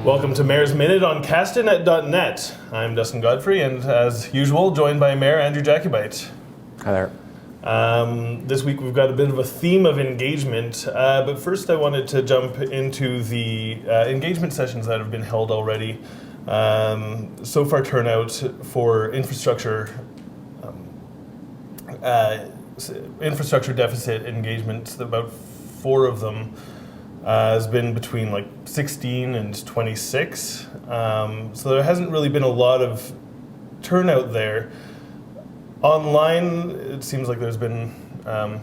Welcome to Mayor's Minute on castanet.net. I'm Dustin Godfrey, and as usual, joined by Mayor Andrew Jacobite. Hi there. This week we've got a bit of a theme of engagement, but first I wanted to jump into the engagement sessions that have been held already. So far, turnout for infrastructure deficit engagements, about 4 of them, has been between like 16 and 26. So there hasn't really been a lot of turnout there. Online, it seems like there's been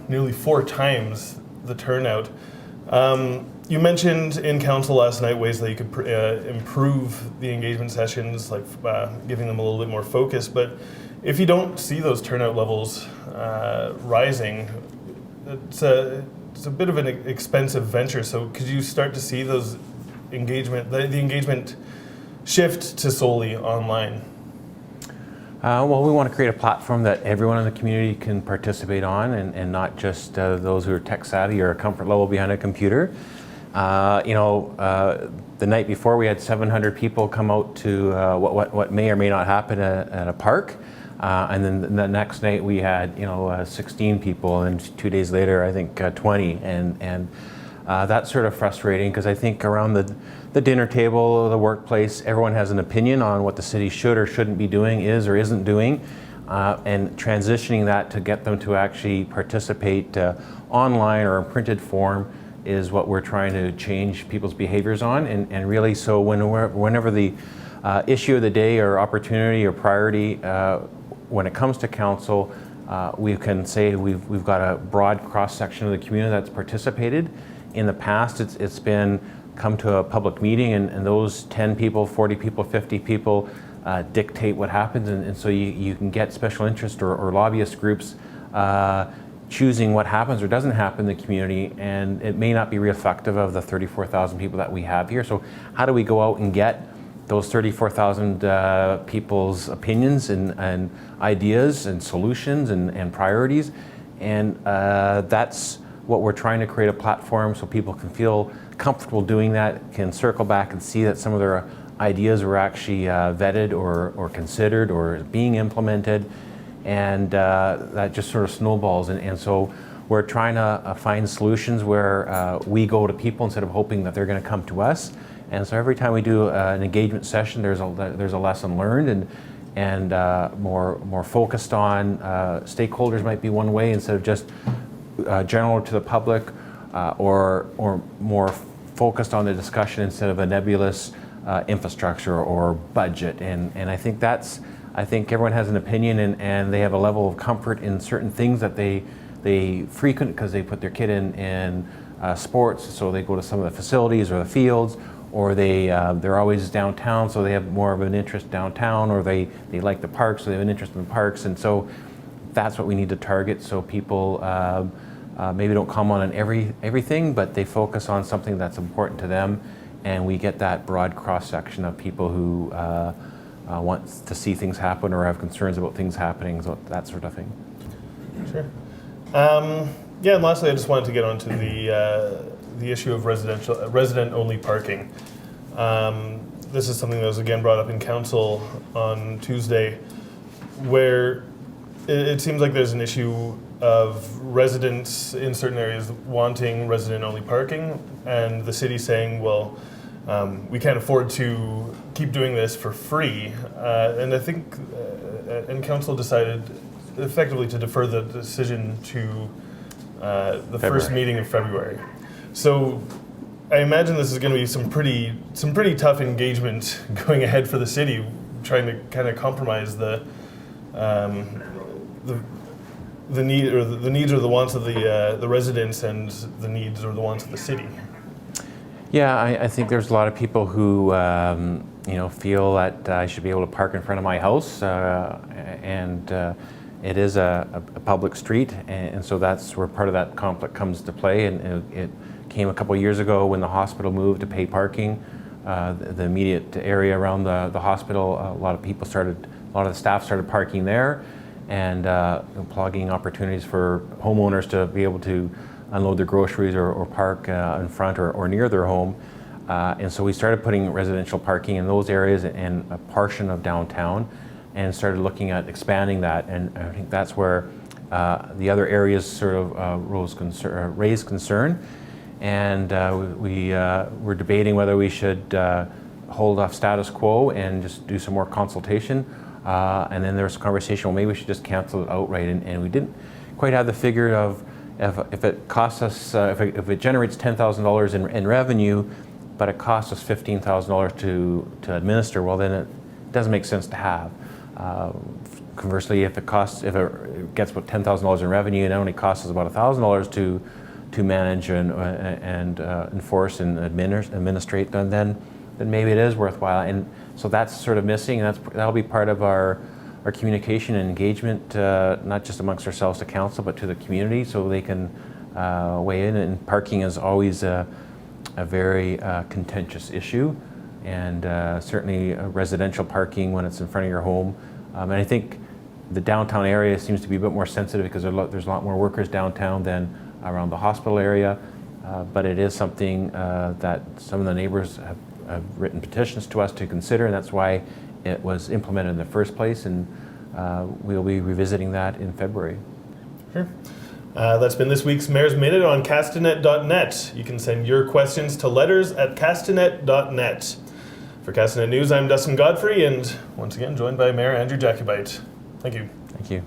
nearly 4 times the turnout. You mentioned in council last night ways that you could improve the engagement sessions, like giving them a little bit more focus. But if you don't see those turnout levels rising, it's a bit of an expensive venture. So could you start to see those the engagement shift to solely online? Well, we want to create a platform that everyone in the community can participate on, and not just those who are tech savvy or a comfort level behind a computer. The night before we had 700 people come out to what may or may not happen at a park. And then the next night we had 16 people, and 2 days later I think 20, and that's sort of frustrating, because I think around the dinner table or the workplace, everyone has an opinion on what the city should or shouldn't be doing, is or isn't doing, and transitioning that to get them to actually participate online or in printed form is what we're trying to change people's behaviors on, and really so whenever the issue of the day or opportunity or priority when it comes to council, we can say we've got a broad cross-section of the community that's participated. In the past, it's been come to a public meeting, and those 10 people, 40 people, 50 people dictate what happens, and so you can get special interest or lobbyist groups choosing what happens or doesn't happen in the community, and it may not be reflective of the 34,000 people that we have here. So how do we go out and get those 34,000 people's opinions and ideas and solutions and priorities? And that's what we're trying to create, a platform so people can feel comfortable doing that, can circle back and see that some of their ideas were actually vetted or considered or being implemented, and that just sort of snowballs. And so we're trying to find solutions where we go to people instead of hoping that they're going to come to us. And so every time we do an engagement session, there's a lesson learned, and more focused on stakeholders might be one way, instead of just general to the public, or more focused on the discussion instead of a nebulous infrastructure or budget. And I think everyone has an opinion, and they have a level of comfort in certain things that they frequent because they put their kid in sports, so they go to some of the facilities or the fields, or they're always downtown, so they have more of an interest downtown, or they like the parks, so they have an interest in the parks. And so that's what we need to target, so people maybe don't comment on everything, but they focus on something that's important to them, and we get that broad cross-section of people who want to see things happen or have concerns about things happening, so that sort of thing. Sure. And lastly, I just wanted to get onto the issue of resident-only parking. This is something that was again brought up in council on Tuesday, where it seems like there's an issue of residents in certain areas wanting resident-only parking, and the city saying, well, we can't afford to keep doing this for free. And I think and council decided effectively to defer the decision to the first meeting of February. So I imagine this is going to be some pretty tough engagement going ahead for the city, trying to kind of compromise the needs or the wants of the residents and the needs or the wants of the city. Yeah, I think there's a lot of people who feel that I should be able to park in front of my house, and it is a public street, and so that's where part of that conflict comes to play. And it came a couple of years ago when the hospital moved to pay parking. The immediate area around the hospital, a lot of the staff started parking there, and plugging opportunities for homeowners to be able to unload their groceries or park in front or near their home. And so we started putting residential parking in those areas and a portion of downtown, and started looking at expanding that. And I think that's where the other areas sort of raised concern. And we were debating whether we should hold off status quo and just do some more consultation. And then there was a conversation, well, maybe we should just cancel it outright. And we didn't quite have the figure of if it costs us, if it generates $10,000 in revenue, but it costs us $15,000 to administer, well, then it doesn't make sense to have. Conversely, if it gets about $10,000 in revenue and it only costs us about $1,000 to manage and enforce and administrate, then maybe it is worthwhile. And so that's sort of missing, and that'll be part of our communication and engagement, not just amongst ourselves to council, but to the community, so they can weigh in. And parking is always a very contentious issue, and certainly residential parking when it's in front of your home. And I think the downtown area seems to be a bit more sensitive because there's a lot more workers downtown than around the hospital area. But it is something that some of the neighbors have written petitions to us to consider, and that's why it was implemented in the first place. And we'll be revisiting that in February. Sure. That's been this week's Mayor's Minute on castanet.net. You can send your questions to letters@castanet.net. For Castanet News, I'm Dustin Godfrey, and once again joined by Mayor Andrew Jacobite. Thank you. Thank you.